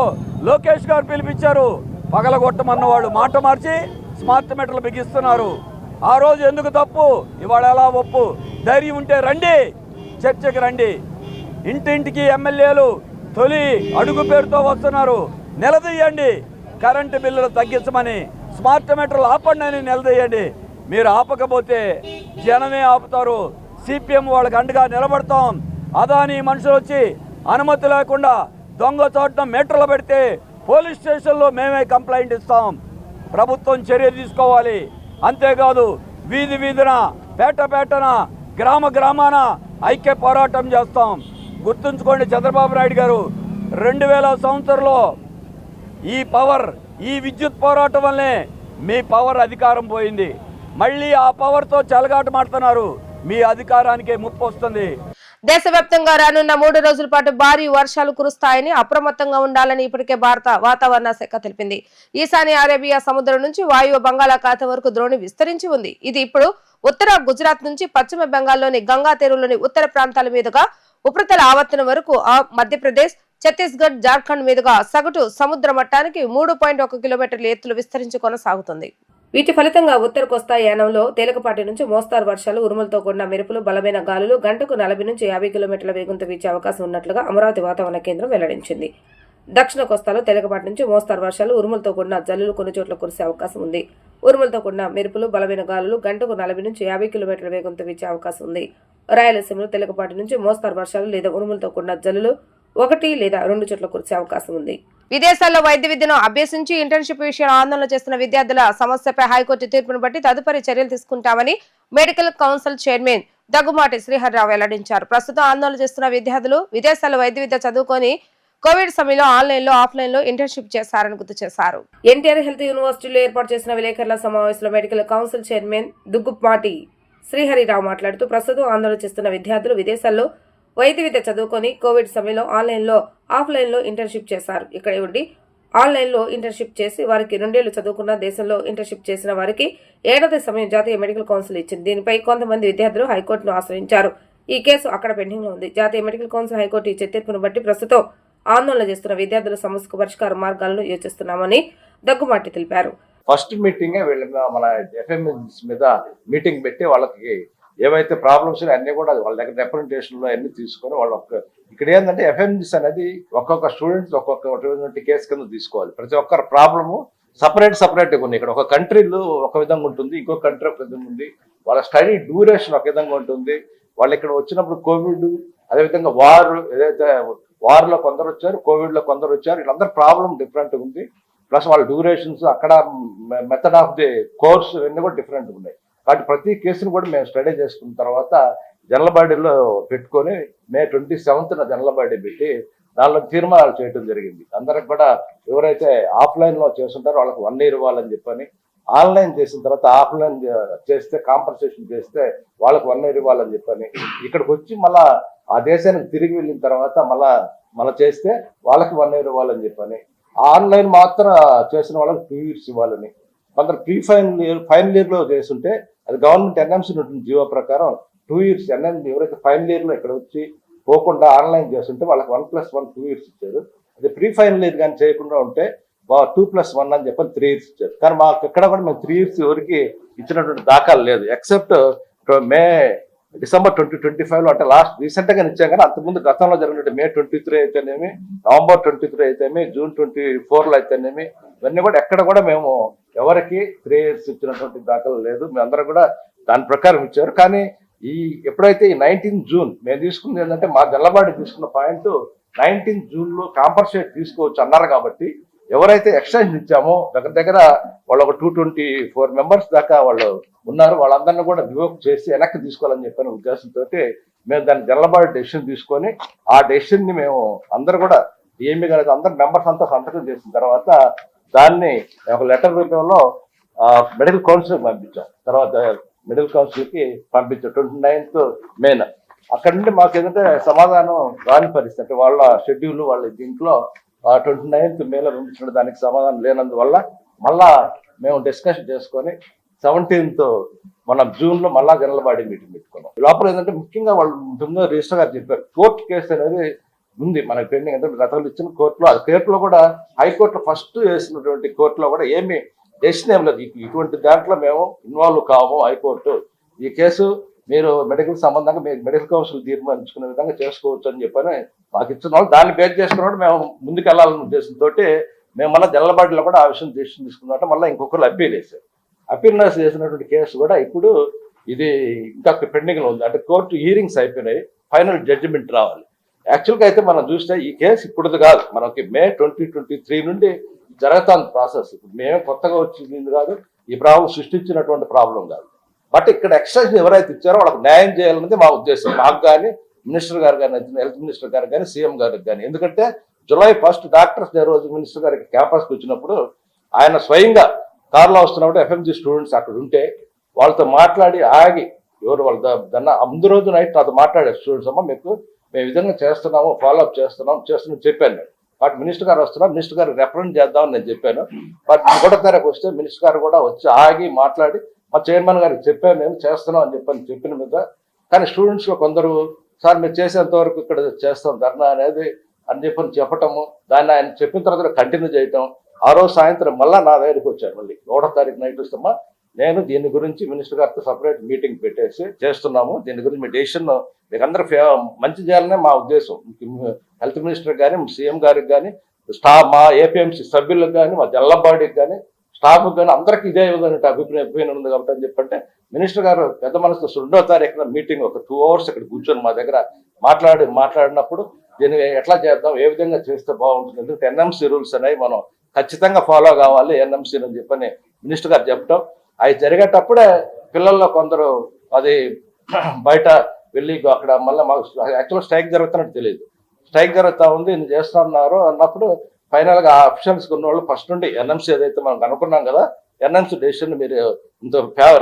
లోకేష్ గారు పిలిపించారు. పగలగొట్టమన్న వాళ్ళు మాట మార్చి స్మార్ట్ మీటర్లు బిగిస్తున్నారు. ఆ రోజు ఎందుకు తప్పు, ఇవాళ ఎలా ఒప్పు? ధైర్యం ఉంటే రండి, చర్చకి రండి. ఇంటింటికి ఎమ్మెల్యేలు తొలి అడుగు పేరుతో వస్తున్నారు. నిలదీయండి, కరెంటు బిల్లులు తగ్గించమని, స్మార్ట్ మీటర్లు ఆపండి అని నిలదీయండి. మీరు ఆపకపోతే జనమే ఆపుతారు. సిపిఎం వాళ్ళకి అండగా నిలబడతాం. అదానీ మనుషులు వచ్చి అనుమతి లేకుండా దొంగ చోట్ల మీటర్లు పెడితే పోలీస్ స్టేషన్లో మేమే కంప్లైంట్ ఇస్తాం. ప్రభుత్వం చర్య తీసుకోవాలి. అంతేకాదు వీధి వీధిన, పేట పేటన, గ్రామ గ్రామాన ఐక్య పోరాటం చేస్తాం. గుర్తుంచుకోండి, చంద్రబాబు నాయుడు గారు 2000 సంవత్సరంలో ఈ విద్యుత్ పోరాటం వల్లే మీ పవర్ అధికారం పోయింది. మళ్ళీ ఆ పవర్తో చెలగాటమాడుతున్నారు. మీ అధికారానికే ముప్పు వస్తుంది. దేశవ్యాప్తంగా రానున్న 3 రోజుల పాటు భారీ వర్షాలు కురుస్తాయని, అప్రమత్తంగా ఉండాలని ఇప్పటికే భారత వాతావరణ శాఖ తెలిపింది. ఈశాన్య అరేబియా సముద్రం నుంచి వాయువ్య బంగాళాఖాతం వరకు ద్రోణి విస్తరించి ఉంది. ఇది ఇప్పుడు ఉత్తర గుజరాత్ నుంచి పశ్చిమ బెంగాల్లోని గంగా తీరులోని ఉత్తర ప్రాంతాల మీదుగా ఉపరితల ఆవర్తనం వరకు మధ్యప్రదేశ్, ఛత్తీస్గఢ్, జార్ఖండ్ మీదుగా సగటు సముద్ర మట్టానికి 3.1 కిలోమీటర్ల ఎత్తులు విస్తరించి కొనసాగుతుంది. వీటి ఫలితంగా ఉత్తర కోస్తా యానంలో తేలికపాటి నుంచి మోస్తారు వర్షాలు, ఉరుములతో కూడిన మెరుపులు, బలమైన గాలులు గంటకు 40 నుంచి 50 కిలోమీటర్ల వేగంతో వీచే అవకాశం ఉన్నట్లుగా అమరావతి వాతావరణ కేంద్రం వెల్లడించింది. దక్షిణ కోస్తాలో తేలికపాటి నుంచి మోస్తారు వర్షాలు, ఉరుములతో కూడిన జల్లులు కొన్ని చోట్ల కురిసే అవకాశం ఉంది. ఉరుములతో కూడిన మెరుపులు, బలమైన గాలులు గంటకు 40 నుంచి 50 కిలోమీటర్ల వేగంతో వీచే అవకాశం ఉంది. రాయలసీమలో తేలికపాటి నుంచి మోస్తారు వర్షాలు లేదా ఉరుములతో కూడిన జల్లులు 1 లేదా 2 చోట్ల కురిసే అవకాశం ఉంది. విదేశాల్లో వైద్య విద్యను అభ్యసించి ఇంటర్న్షిప్ విషయంలో ఆందోళన చేస్తున్న విద్యార్థుల సమస్యపై హైకోర్టు తీర్పును బట్టి తదుపరి చర్యలు తీసుకుంటామని medical council chairman Daggumati Srihari Rao వెల్లడించారు. ప్రస్తుతం ఆందోళన చేస్తున్న విద్యార్థులు విదేశాల్లో వైద్య విద్య చదువుకొని కోవిడ్ సమయంలో ఆన్లైన్ లో, ఆఫ్లైన్ లో ఇంటర్న్షిప్ చేశారని గుర్తు చేశారు. ఎన్టీఆర్ హెల్త్ యూనివర్సిటీలో ఏర్పాటు చేసిన విలేకరుల సమావేశంలో medical council chairman Daggumati Srihari Rao మాట్లాడుతూ ప్రస్తుతం ఆందోళన చేస్తున్న విద్యార్థులు విదేశాల్లో వైద్య విద్య చదువుకొని కోవిడ్ సమయంలో ఆన్లైన్ లో, ఆఫ్లైన్ లో ఇంటర్న్షిప్ చేశారు. ఇక్కడ ఉండి ఆన్లైన్ లో ఇంటర్న్షిప్ చేసి వారికి 2 ఏళ్లు చదువుకున్న, దేశంలో ఇంటర్న్షిప్ చేసిన వారికి ఏడాది సమయం జాతీయ మెడికల్ కౌన్సిల్ ఇచ్చింది. దీనిపై కొంతమంది విద్యార్థులు హైకోర్టును ఆశ్రయించారు. ఈ కేసు అక్కడ పెండింగ్ లో ఉంది. జాతీయ మెడికల్ కౌన్సిల్ హైకోర్టు ఇచ్చే తీర్పును బట్టి ప్రస్తుతం ఆందోళన చేస్తున్న విద్యార్థుల సమస్యకు పరిష్కార మార్గాలను యోచిస్తున్నామని దగ్గుమాటి తెలిపారు. ఫస్ట్ మీటింగ్ మన ఎఫ్ఎంఎస్ మీద మీటింగ్ పెట్టి వాళ్ళకి ఏవైతే ప్రాబ్లమ్స్ అన్ని కూడా వాళ్ళ దగ్గర రిప్రజెంటేషన్ లో అన్ని తీసుకొని వాళ్ళ ఇక్కడ ఏంటంటే ఎఫ్ఎంజిస్ అనేది ఒక్కొక్క స్టూడెంట్స్ ఒక్కొక్క కేసు కింద తీసుకోవాలి. ప్రతి ఒక్కరి ప్రాబ్లము సపరేట్గా ఉంది. ఇక్కడ ఒక కంట్రీలో ఒక విధంగా ఉంటుంది, ఇంకో కంట్రీ ఒక విధంగా ఉంది. వాళ్ళ స్టడీ డ్యూరేషన్ ఒక విధంగా ఉంటుంది. వాళ్ళు ఇక్కడ వచ్చినప్పుడు కోవిడ్, అదేవిధంగా ఏదైతే వార్లో కొందరు వచ్చారు, కోవిడ్ లో కొందరు వచ్చారు. వీళ్ళందరూ ప్రాబ్లం డిఫరెంట్ ఉంది. ప్లస్ వాళ్ళ డ్యూరేషన్స్, అక్కడ మెథడ్ ఆఫ్ ది కోర్స్ ఇవన్నీ కూడా డిఫరెంట్ ఉన్నాయి. కాబట్టి ప్రతి కేసును కూడా మేము స్టడీ చేసుకున్న తర్వాత జనరల్ బాడీలో పెట్టుకొని మే 27న జనరల్ బాడీ పెట్టి దానిలో తీర్మానాలు చేయడం జరిగింది. అందరికి కూడా ఎవరైతే ఆఫ్లైన్ లో చేస్తుంటారో వాళ్ళకి 1 year ఇవ్వాలని చెప్పని, ఆన్లైన్ చేసిన తర్వాత ఆఫ్లైన్ చేస్తే కాంపన్సేషన్ చేస్తే వాళ్ళకి 1 year ఇవ్వాలని చెప్పని, ఇక్కడికి వచ్చి మళ్ళా ఆ దేశానికి తిరిగి వెళ్ళిన తర్వాత మళ్ళా చేస్తే వాళ్ళకి 1 year ఇవ్వాలని చెప్పని, ఆన్లైన్ మాత్రం చేసిన వాళ్ళకి 2 years ఇవ్వాలని, కొందరు ఫైనల్ ఇయర్ లో చేస్తుంటే అది గవర్నమెంట్ ఎన్ఎంసీ ఉంటుంది జీవో ప్రకారం 2 years. ఎవరైతే ఫైనల్ ఇయర్ లో ఇక్కడ వచ్చి పోకుండా ఆన్లైన్ చేస్తుంటే వాళ్ళకి 1+1 2 years ఇచ్చారు. అది ప్రీ ఫైనల్ ఇయర్ కానీ చేయకుండా ఉంటే 2+1 అని చెప్పని 3 years ఇచ్చారు. కానీ మాకు ఎక్కడ కూడా మేము 3 years ఎవరికి ఇచ్చినటువంటి దాఖలు లేదు. ఎక్సెప్ట్ మే డిసెంబర్ 2025లో, అంటే లాస్ట్ రీసెంట్గా ఇచ్చాం. కానీ అంతకుముందు గతంలో జరిగినట్టు May 23 అయితేనేమి, November 23 అయితేనేమి, June 24లో అయితేనేమి, ఇవన్నీ కూడా ఎక్కడ కూడా మేము ఎవరికి 3 years ఇచ్చినటువంటి దాఖలు లేదు. మేమందరం కూడా దాని ప్రకారం ఇచ్చారు. కానీ ఎప్పుడైతే ఈ 19 June మేము తీసుకుంది ఏంటంటే, మా జల్లబాడి తీసుకున్న పాయింట్ 19 Juneలో కాంపన్సేట్ తీసుకోవచ్చు అన్నారు. కాబట్టి ఎవరైతే ఎక్స్టెన్షన్ ఇచ్చామో దగ్గర వాళ్ళు ఒక 224 మెంబర్స్ దాకా వాళ్ళు ఉన్నారు. వాళ్ళందరినీ కూడా రివోక్ చేసి వెనక్కి తీసుకోవాలని చెప్పిన ఉద్దేశంతో మేము దాన్ని జల్లబాడి డెసిషన్ తీసుకొని, ఆ డెసిషన్ ని మేము అందరూ కూడా డిఎంఈ గారు అందరు మెంబర్స్ అంతా సంతకం చేసిన తర్వాత దాన్ని ఒక లెటర్ రూపంలో మెడికల్ కౌన్సిల్కి పంపించాం. తర్వాత మెడికల్ కౌన్సిల్కి పంపించాం 29th May. అక్కడి నుండి మాకు ఏంటంటే సమాధానం రాని పరిస్థితి, అంటే వాళ్ళ షెడ్యూల్ వాళ్ళ దీంట్లో 29th Mayలో పంపించిన దానికి సమాధానం లేనందువల్ల మళ్ళా మేము డిస్కషన్ చేసుకొని 17th మనం Juneలో మళ్ళా జనరల్ బాడీ మీటింగ్ పెట్టుకున్నాం. లోపల ఏంటంటే ముఖ్యంగా వాళ్ళు ముందు రిజిస్టర్ గారు చెప్పారు, కోర్టు కేసు అనేది ఉంది మనకి పెండింగ్. అంటే గతంలో ఇచ్చిన కోర్టులో, ఆ కోర్టులో కూడా హైకోర్టులో ఫస్ట్ వేసినటువంటి కోర్టులో కూడా ఏమి డెసిషన్ ఏం లేదు. ఇటువంటి దాంట్లో మేము ఇన్వాల్వ్ కాము. హైకోర్టు ఈ కేసు మీరు మెడికల్ సంబంధంగా మీరు మెడికల్ కౌన్సిల్ తీర్మానించుకునే విధంగా చేసుకోవచ్చు అని చెప్పని మాకు ఇచ్చిన వాళ్ళు, దాన్ని బేస్ చేసుకున్నప్పుడు మేము ముందుకు వెళ్ళాలనే ఉద్దేశంతో మేము మళ్ళీ జల్లబాడిలో కూడా ఆ విషయం డెసిషన్ తీసుకున్నట్టు మళ్ళీ ఇంకొకరు అప్పీల్ వేశారు. అప్పీల్ చేసినటువంటి కేసు కూడా ఇప్పుడు ఇది ఇంకా పెండింగ్లో ఉంది. అంటే కోర్టు హీరింగ్స్ అయిపోయినాయి, ఫైనల్ జడ్జిమెంట్ రావాలి. యాక్చువల్గా అయితే మనం చూస్తే ఈ కేసు ఇప్పుడుది కాదు, మనకి May 2023 నుండి జరుగుతుంది ప్రాసెస్. ఇప్పుడు మేమే కొత్తగా వచ్చింది కాదు, ఈ ప్రాబ్లం సృష్టించినటువంటి ప్రాబ్లం కాదు. బట్ ఇక్కడ ఎక్స్టెన్షన్ ఎవరైతే ఇచ్చారో వాళ్ళకి న్యాయం చేయాలన్నది మా ఉద్దేశం. నాకు కానీ, మినిస్టర్ గారు కానీ, హెల్త్ మినిస్టర్ గారు కానీ, సీఎం గారికి కానీ. ఎందుకంటే July 1 డాక్టర్స్ డే రోజు మినిస్టర్ గారికి క్యాంపస్కి వచ్చినప్పుడు ఆయన స్వయంగా కారులో వస్తున్నప్పుడు FMG స్టూడెంట్స్ అక్కడ ఉంటే వాళ్ళతో మాట్లాడి ఆగి, ఎవరు వాళ్ళ దాన్ని ముందు రోజు నైట్ నాతో మాట్లాడారు స్టూడెంట్స్, అమ్మ మీకు మేము విధంగా చేస్తున్నాము, ఫాలోఅప్ చేస్తున్నాం చెప్పాను నేను. బట్ మినిస్టర్ గారు వస్తున్నాం, మినిస్టర్ గారు రిప్రజెంట్ చేద్దామని నేను చెప్పాను. బట్ 1వ తారీఖు వస్తే మినిస్టర్ గారు కూడా వచ్చి ఆగి మాట్లాడి మా చైర్మన్ గారికి చెప్పాను, నేను చేస్తున్నాం అని చెప్పిన మీద. కానీ స్టూడెంట్స్లో కొందరు, సార్ మీరు చేసేంత వరకు ఇక్కడ చేస్తాం ధర్నా అనేది అని చెప్పటము, దాన్ని ఆయన చెప్పిన తర్వాత కంటిన్యూ చేయటం. ఆ రోజు సాయంత్రం మళ్ళీ నా దగ్గరికి వచ్చారు. మళ్ళీ 1వ తారీఖు నైట్ వస్తామా, నేను దీని గురించి మినిస్టర్ గారితో సపరేట్ మీటింగ్ పెట్టేసి చేస్తున్నాము, దీని గురించి మీ డెసిషన్ మీకు అందరూ మంచి చేయాలనే మా ఉద్దేశం. హెల్త్ మినిస్టర్ కానీ, సీఎం గారికి కానీ, మా APMC సభ్యులకు కానీ, మా జల్లబాడీకి కానీ, స్టాఫ్ కానీ అందరికీ ఇదే విధంగా అభిప్రాయం ఉంది కాబట్టి అని చెప్పంటే మినిస్టర్ గారు పెద్ద మనసుతో 2వ తారీఖున మీటింగ్ ఒక 2 hours ఇక్కడ కూర్చొని మా దగ్గర మాట్లాడినప్పుడు దీన్ని ఎట్లా చేద్దాం, ఏ విధంగా చేస్తే బాగుంటుంది, ఎందుకంటే NMC రూల్స్ అనేవి మనం ఖచ్చితంగా ఫాలో కావాలి NMC అని చెప్పని మినిస్టర్ గారు చెప్పడం. అవి జరిగేటప్పుడే పిల్లల్లో కొందరు అది బయట వెళ్ళి అక్కడ మళ్ళీ మాకు యాక్చువల్గా స్ట్రైక్ జరుగుతున్నట్టు తెలియదు, స్ట్రైక్ జరుగుతూ ఉంది, నేను చేస్తున్నారు అన్నప్పుడు ఫైనల్గా ఆ అఫిషియల్స్ ఉన్న వాళ్ళు ఫస్ట్ నుండి NMC ఏదైతే మనం అనుకున్నాం కదా, NMC డెసిషన్ మీరు ఇంత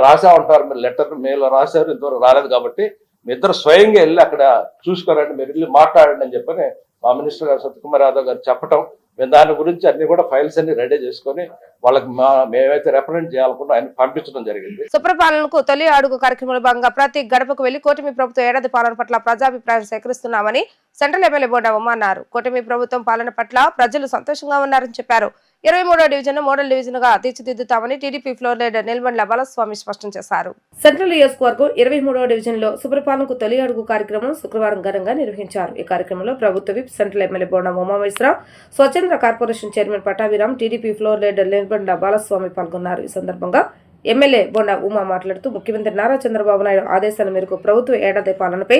రాసా ఉంటారు, మీరు లెటర్ మెయిల్ రాశారు, ఇంతవరకు రాలేదు కాబట్టి మీ ఇద్దరు స్వయంగా వెళ్ళి అక్కడ చూసుకోరండి, మీరు వెళ్ళి మాట్లాడండి అని చెప్పని మా మినిస్టర్ గారు సత్యకుమార్ యాదవ్ గారు చెప్పటం. మేము దాని గురించి అన్ని కూడా ఫైల్స్ అన్ని రెడీ చేసుకొని వాళ్ళకి మేమైతే రిప్రజెంట్ చేయాలనుకున్నా ఆయన పంపించడం జరిగింది. సుప్రపాలనకు తొలి అడుగు కార్యక్రమంలో భాగంగా ప్రతి గడపకు వెళ్లి కూటమి ప్రభుత్వం ఏడాది పాలన పట్ల ప్రజాభిప్రాయం సేకరిస్తున్నామని సెంట్రల్ ఎమ్మెల్యే బోండా ఉమ్మ అన్నారు. కూటమి ప్రభుత్వం పాలన పట్ల ప్రజలు సంతోషంగా ఉన్నారని చెప్పారు. 23వ డివిజన్ మోడల్ డివిజన్ గా తీర్చిదిద్దుతామని TDP floor leader Nilbandla Balaswamy స్పష్టం చేశారు. సెంట్రల్ నియోజకవర్గం 23వ డివిజన్ లో సుప్రపాలనకు తొలి అడుగు కార్యక్రమం శుక్రవారం ఘనంగా నిర్వహించారు. ఈ కార్యక్రమంలో ప్రభుత్వ whip central MLA Bonda Umamaheswararao, స్వచ్ఛంద corporation chairman Pattabhiram, TDP floor leader Nilbandla Balaswamy పాల్గొన్నారు. ఈ సందర్భంగా ఎమ్మెల్యే బోండా ఉమా మాట్లాడుతూ ముఖ్యమంత్రి నారా చంద్రబాబు నాయుడు ఆదేశాల మేరకు ప్రభుత్వ ఏడాది పాలనపై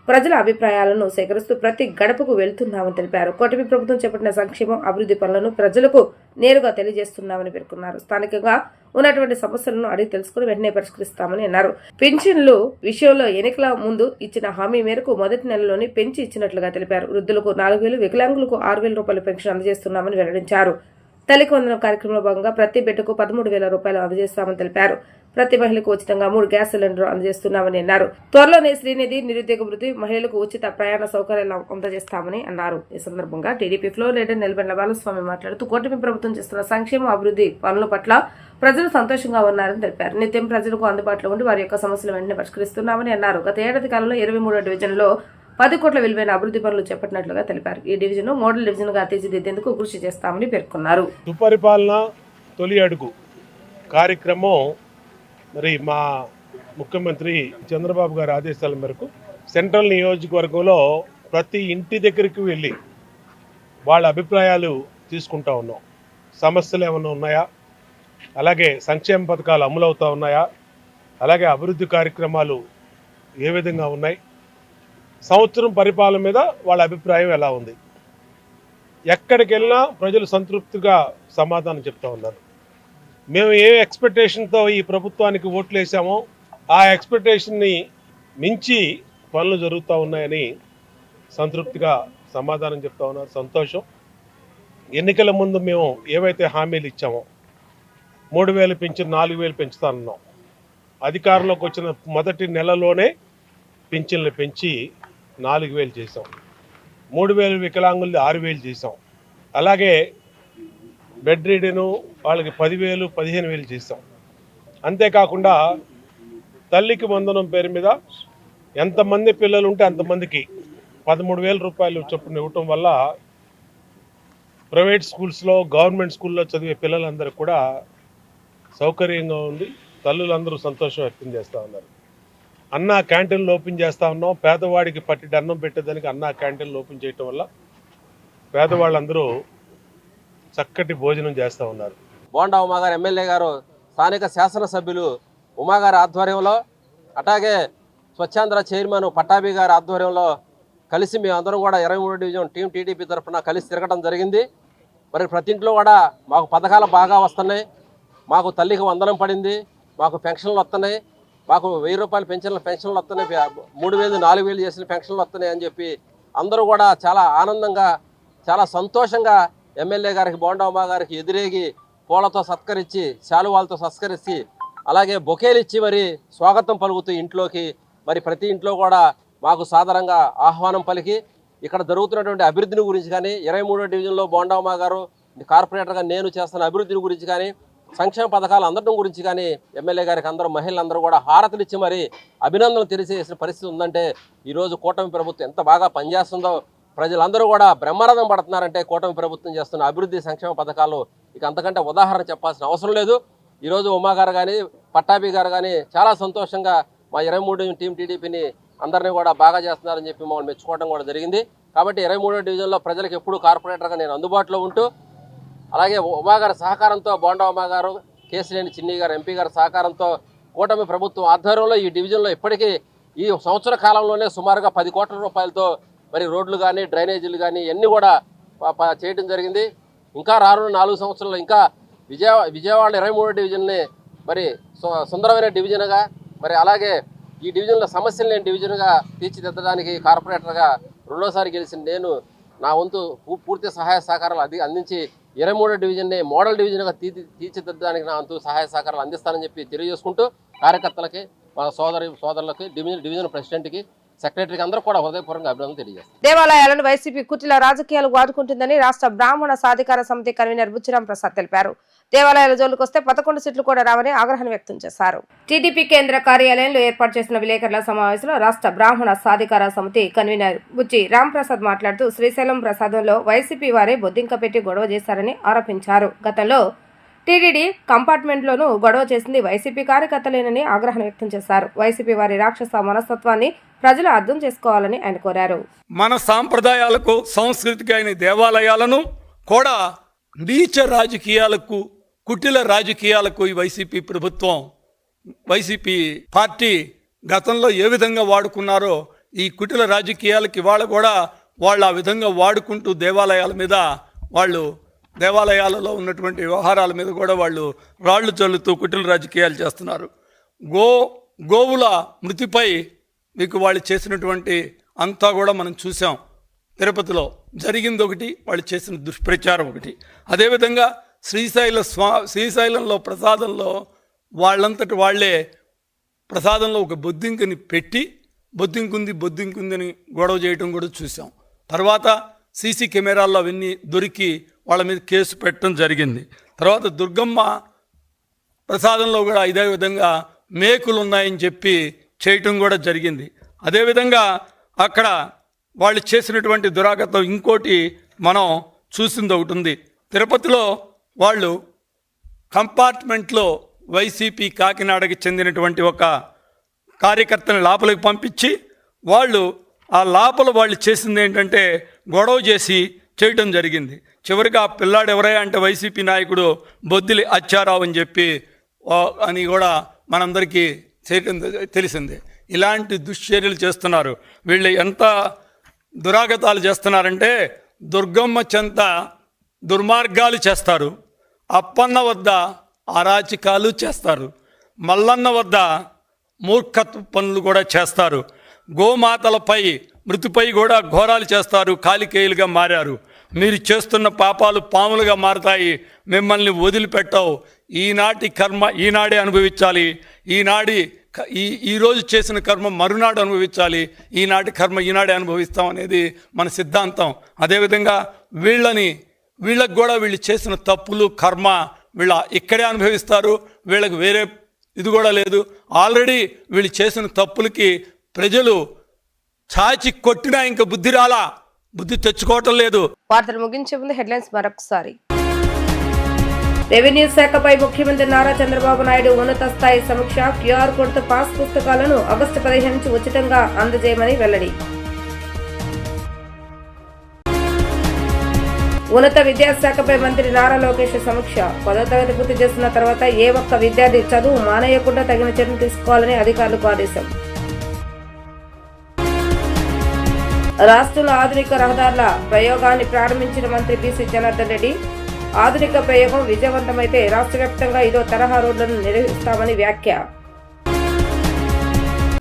ప్రజల అభిప్రాయాలను సేకరిస్తూ ప్రతి గడపకు వెళ్తున్నామని తెలిపారు. కూటమి ప్రభుత్వం చేపట్టిన సంక్షేమం, అభివృద్ధి పనులను ప్రజలకు నేరుగా తెలియజేస్తున్నామని పేర్కొన్నారు. స్థానికంగా ఉన్నటువంటి సమస్యలను అడిగి తెలుసుకుని వెంటనే పరిష్కరిస్తామని అన్నారు. పెన్షన్లు విషయంలో ఎన్నికల ముందు ఇచ్చిన హామీ మేరకు మొదటి నెలలోనే పెంచి ఇచ్చినట్లుగా తెలిపారు. వృద్ధులకు 4,000, వికలాంగులకు 6,000 రూపాయల పెన్షన్ అందజేస్తున్నామని వెల్లడించారు. తల్లికి వందనం కార్యక్రమంలో భాగంగా ప్రతి బిడ్డకు 13,000 రూపాయలు అందజేస్తామని తెలిపారు. ప్రతి మహిళకు ఉచితంగా 3 గ్యాస్ సిలిండర్లు అందజేస్తున్నామని అన్నారు. త్వరలోనే శ్రీనిధి, నిరుద్యోగ వృత్తి, మహిళలకు ఉచిత ప్రయాణ సౌకర్యాలు అందజేస్తామని అన్నారు. ఈ సందర్భంగా TDP floor leader Nilbandla Balaswamy మాట్లాడుతూ కూటమి ప్రభుత్వం చేస్తున్న సంక్షేమ, అభివృద్ధి పనుల పట్ల ప్రజలు సంతోషంగా ఉన్నారని తెలిపారు. నిత్యం ప్రజలకు అందుబాటులో ఉండి వారి యొక్క సమస్యలు వెంటనే పరిష్కరిస్తున్నామని అన్నారు. గత ఏడాది కాలంలో 23వ డివిజన్లో 10 కోట్ల విలువైన అభివృద్ధి పనులు చేపట్టినట్లుగా తెలిపారు. ఈ డివిజన్ మోడల్ డివిజన్ గా తీర్చిదిద్దేందుకు కృషి చేస్తామని పేర్కొన్నారు. సుపరిపాలన తొలి అడుగు కార్యక్రమం మరి మా ముఖ్యమంత్రి చంద్రబాబు గారి ఆదేశాల మేరకు సెంట్రల్ నియోజకవర్గంలో ప్రతి ఇంటి దగ్గరికి వెళ్ళి వాళ్ళ అభిప్రాయాలు తీసుకుంటా ఉన్నాం. సమస్యలు ఏమైనా ఉన్నాయా, అలాగే సంక్షేమ పథకాలు అమలు అవుతూ ఉన్నాయా, అలాగే అభివృద్ధి కార్యక్రమాలు ఏ విధంగా ఉన్నాయి, సంవత్సరం పరిపాలన మీద వాళ్ళ అభిప్రాయం ఎలా ఉంది. ఎక్కడికి వెళ్ళినా ప్రజలు సంతృప్తిగా సమాధానం చెప్తా ఉన్నారు. మేము ఏ ఎక్స్పెక్టేషన్తో ఈ ప్రభుత్వానికి ఓట్లు వేసామో ఆ ఎక్స్పెక్టేషన్ని మించి పనులు జరుగుతూ ఉన్నాయని సంతృప్తిగా సమాధానం చెప్తా ఉన్నారు. సంతోషం. ఎన్నికల ముందు మేము ఏవైతే హామీలు ఇచ్చామో 3,000 పెంచి 4,000 పెంచుతానన్నాం. అధికారంలోకి వచ్చిన మొదటి నెలలోనే పింఛన్లు పెంచి 4,000 చేసాం. 3,000 వికలాంగులది 6,000 చేసాం. అలాగే బెడ్ రీడను వాళ్ళకి 10,000, 15,000 చేసాం. అంతేకాకుండా తల్లికి వందనం పేరు మీద ఎంతమంది పిల్లలు ఉంటే అంతమందికి 13,000 రూపాయలు చొప్పున ఇవ్వటం వల్ల ప్రైవేట్ స్కూల్స్లో, గవర్నమెంట్ స్కూల్లో చదివే పిల్లలందరూ కూడా సౌకర్యంగా ఉంది. తల్లులందరూ సంతోషం వ్యక్తం చేస్తూ ఉన్నారు. అన్నా క్యాంటీన్లు ఓపెన్ చేస్తూ ఉన్నాం. పేదవాడికి పట్టిన అన్నం పెట్టేదానికి అన్నా క్యాంటీన్లు ఓపెన్ చేయటం వల్ల పేదవాళ్ళందరూ చక్కటి భోజనం చేస్తూ ఉన్నారు. బోండా ఉమాగారు ఎమ్మెల్యే గారు, స్థానిక శాసనసభ్యులు ఉమాగారి ఆధ్వర్యంలో, అట్లాగే స్వచ్ఛాంధ్ర చైర్మన్ పట్టాభి గారి ఆధ్వర్యంలో కలిసి మేమందరం కూడా 23వ డివిజన్ టీం టీడీపీ తరఫున కలిసి తిరగడం జరిగింది. మరి ప్రతి ఇంట్లో కూడా మాకు పథకాలు బాగా వస్తున్నాయి, మాకు తల్లికి వందనం పడింది, మాకు పెన్షన్లు వస్తున్నాయి, మాకు 1,000 రూపాయల పెన్షన్లు వస్తున్నాయి, 3,000, 4,000 చేసిన పెన్షన్లు వస్తున్నాయి అని చెప్పి అందరూ కూడా చాలా ఆనందంగా, చాలా సంతోషంగా ఎమ్మెల్యే గారికి, బోండా ఉమా గారికి ఎదురేగి పూలతో సత్కరించి, శాలువాలతో సత్కరించి, అలాగే బొకేలు ఇచ్చి మరి స్వాగతం పలుకుతూ ఇంట్లోకి మరి ప్రతి ఇంట్లో కూడా మాకు సాదరంగా ఆహ్వానం పలికి ఇక్కడ జరుగుతున్నటువంటి అభివృద్ధిని గురించి కానీ, 23వ డివిజన్లో బోండా ఉమా గారు కార్పొరేటర్గా నేను చేస్తున్న అభివృద్ధిని గురించి కానీ, సంక్షేమ పథకాలు అందడం గురించి కానీ ఎమ్మెల్యే గారికి అందరూ మహిళలందరూ కూడా హారతులు ఇచ్చి మరి అభినందనలు తెలియజేసిన పరిస్థితి ఉందంటే ఈరోజు కూటమి ప్రభుత్వం ఎంత బాగా పనిచేస్తుందో ప్రజలందరూ కూడా బ్రహ్మరథం పడుతున్నారంటే కూటమి ప్రభుత్వం చేస్తున్న అభివృద్ధి సంక్షేమ పథకాలు ఇక అంతకంటే ఉదాహరణ చెప్పాల్సిన అవసరం లేదు. ఈరోజు ఉమా గారు కానీ, పట్టాభి గారు కానీ చాలా సంతోషంగా మా 23వ టీం టీడీపీని అందరినీ కూడా బాగా చేస్తున్నారని చెప్పి మమ్మల్ని మెచ్చుకోవడం కూడా జరిగింది. కాబట్టి 23వ డివిజన్లో ప్రజలకు ఎప్పుడూ కార్పొరేటర్గా నేను అందుబాటులో ఉంటూ, అలాగే ఉమా గారి సహకారంతో, బోండా ఉమా గారు, కేసినేని చిన్ని గారు ఎంపీ గారి సహకారంతో కూటమి ప్రభుత్వం ఆధ్వర్యంలో ఈ డివిజన్లో ఇప్పటికీ ఈ సంవత్సర కాలంలోనే సుమారుగా 10 కోట్ల రూపాయలతో మరి రోడ్లు కానీ, డ్రైనేజీలు కానీ ఇవన్నీ కూడా చేయడం జరిగింది. ఇంకా రానున్న 4 సంవత్సరాలు ఇంకా విజయవాడ 23వ డివిజన్ని మరి సుందరమైన డివిజన్గా, మరి అలాగే ఈ డివిజన్లో సమస్యలు లేని డివిజన్గా తీర్చిదిద్దడానికి కార్పొరేటర్గా రెండోసారి గెలిచిన నేను నా వంతు పూర్తి సహాయ సహకారాలు అందించి 23వ డివిజన్ని మోడల్ డివిజన్గా తీర్చిదిద్దడానికి నా వంతు సహాయ సహకారాలు అందిస్తానని చెప్పి తెలియజేసుకుంటూ కార్యకర్తలకి, మా సోదరులకి, డివిజన్ ప్రెసిడెంట్కి, సెక్రటరీకి అందరూ కూడా హృదయపూర్వకంగా అభినందనలు తెలియజేస్తారు. దేవాలయాలను వైసీపీ కుటిల రాజకీయాలు వాడుకుంటుందని రాష్ట్ర బ్రాహ్మణ సాధికార సమితి కన్వీనర్ బుచ్చిరాం ప్రసాద్ తెలిపారు. దేవాలయాల జోలికి వస్తే 11 సీట్లు కూడా రావని ఆగ్రహం వ్యక్తం చేశారు. టీడీపీ కేంద్ర కార్యాలయంలో ఏర్పాటు చేసిన విలేకరుల సమావేశంలో రాష్ట్ర బ్రాహ్మణ సాధికార సమితి కన్వీనర్ బుచ్చి రాంప్రసాద్ మాట్లాడుతూ శ్రీశైలం ప్రసాదంలో వైసీపీ వారే బొద్దింక పెట్టి గొడవ చేశారని ఆరోపించారు. గతంలో టీడీడీ కంపార్ట్మెంట్లోనూ గొడవ చేసింది వైసీపీ కార్యకర్తలేనని ఆగ్రహం వ్యక్తం చేశారు. వైసీపీ వారి రాక్షస మనస్తత్వాన్ని ప్రజలు అర్థం చేసుకోవాలని ఆయన కోరారు. మన సాంప్రదాయాలకు, సంస్కృతికి అయిన దేవాలయాలను కూడా నీచ రాజకీయాలకు, కుటిల రాజకీయాలకు ఈ వైసీపీ ప్రభుత్వం, వైసీపీ పార్టీ గతంలో ఏ విధంగా వాడుకున్నారో ఈ కుటిల రాజకీయాలకి ఇవాళ కూడా వాళ్ళు ఆ విధంగా వాడుకుంటూ దేవాలయాల మీద, దేవాలయాలలో ఉన్నటువంటి వ్యవహారాల మీద కూడా వాళ్ళు రాళ్లు చల్లుతూ కుటిల రాజకీయాలు చేస్తున్నారు. గోవుల మృతిపై మీకు వాళ్ళు చేసినటువంటి అంతా కూడా మనం చూసాం. తిరుపతిలో జరిగింది ఒకటి, వాళ్ళు చేసిన దుష్ప్రచారం ఒకటి. అదేవిధంగా శ్రీశైలంలో ప్రసాదంలో వాళ్ళంతటి వాళ్లే ప్రసాదంలో ఒక బొద్దింకని పెట్టి బొద్దింకుందని గొడవ చేయడం కూడా చూసాం. తర్వాత సీసీ కెమెరాల్లో అవన్నీ దొరికి వాళ్ళ మీద కేసు పెట్టడం జరిగింది. తర్వాత దుర్గమ్మ ప్రసాదంలో కూడా ఇదే విధంగా మేకులు ఉన్నాయని చెప్పి చేయటం కూడా జరిగింది. అదేవిధంగా అక్కడ వాళ్ళు చేసినటువంటి దురాగతం ఇంకోటి మనం చూసింది ఒకటి ఉంది. తిరుపతిలో వాళ్ళు కంపార్ట్మెంట్లో వైసీపీ కాకినాడకి చెందినటువంటి ఒక కార్యకర్తని లోపలికి పంపించి వాళ్ళు ఆ లోపల వాళ్ళు చేసింది ఏంటంటే గొడవ చేసి చేయటం జరిగింది. చివరికి ఆ పిల్లాడు ఎవరయ్యా అంటే వైసీపీ నాయకుడు బొద్దిలి అచ్చారావు అని చెప్పి అని కూడా మనందరికీ చేయటం తెలిసిందే. ఇలాంటి దుశ్చర్యలు చేస్తున్నారు. వీళ్ళు ఎంత దురాగతాలు చేస్తున్నారంటే దుర్గమ్మ చెంత దుర్మార్గాలు చేస్తారు, అప్పన్న వద్ద అరాచకాలు చేస్తారు, మల్లన్న వద్ద మూర్ఖత్వ పనులు కూడా చేస్తారు, గోమాతలపై మృతిపై కూడా ఘోరాలు చేస్తారు, కాలికేయులుగా మారారు. మీరు చేస్తున్న పాపాలు పాములుగా మారతాయి, మిమ్మల్ని వదిలిపెట్టవు. ఈనాటి కర్మ ఈనాడే అనుభవించాలి, ఈరోజు చేసిన కర్మ మరునాడు అనుభవించాలి, ఈనాటి కర్మ ఈనాడే అనుభవిస్తాం అనేది మన సిద్ధాంతం. అదేవిధంగా వీళ్ళకు కూడా వీళ్ళు చేసిన తప్పులు కర్మ వీళ్ళ ఇక్కడే అనుభవిస్తారు. వీళ్ళకి వేరే ఇది కూడా లేదు. ఆల్రెడీ వీళ్ళు చేసిన తప్పులకి ప్రజలు చాచి కొట్టినా ఇంకా బుద్ధి తెచ్చుకోవటం లేదు. వార్తలు ముగించే ముందు హెడ్లైన్స్ మరొకసారి. రెవెన్యూ శాఖపై ముఖ్యమంత్రి నారా చంద్రబాబు నాయుడు ఉన్నత స్థాయి సమీక్ష. క్యూఆర్ కోడ్తో పాస్ పుస్తకాలను ఆగస్టు 15 నుంచి ఉచితంగా అందజేయమని వెల్లడి. ఉన్నత విద్యాశాఖపై మంత్రి నారా లోకేష్ సమీక్ష. 10వ తరగతి పూర్తి చేస్తున్న తర్వాత ఏ ఒక్క విద్యార్థి చదువు మానేయకుండా తగిన చర్యలు తీసుకోవాలని అధికారులకు ఆదేశం. రాష్ట్రంలో ఆధునిక రహదారుల ప్రయోగాన్ని ప్రారంభించిన మంత్రి బీసీ జనార్దన్ రెడ్డి. ఆధునిక ప్రయోగం విజయవంతమైతే రాష్ట్ర వ్యాప్తంగా ఇదో తరహా రోడ్లను నిర్వహిస్తామని వ్యాఖ్య.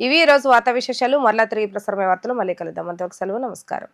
ఇవి ఈ రోజు వార్తా విశేషాలు. మరలా తిరిగి ప్రసారమయ్యే వార్తలు మళ్ళీ కలుద్దాం. అంతవరకు సెలవు. నమస్కారం.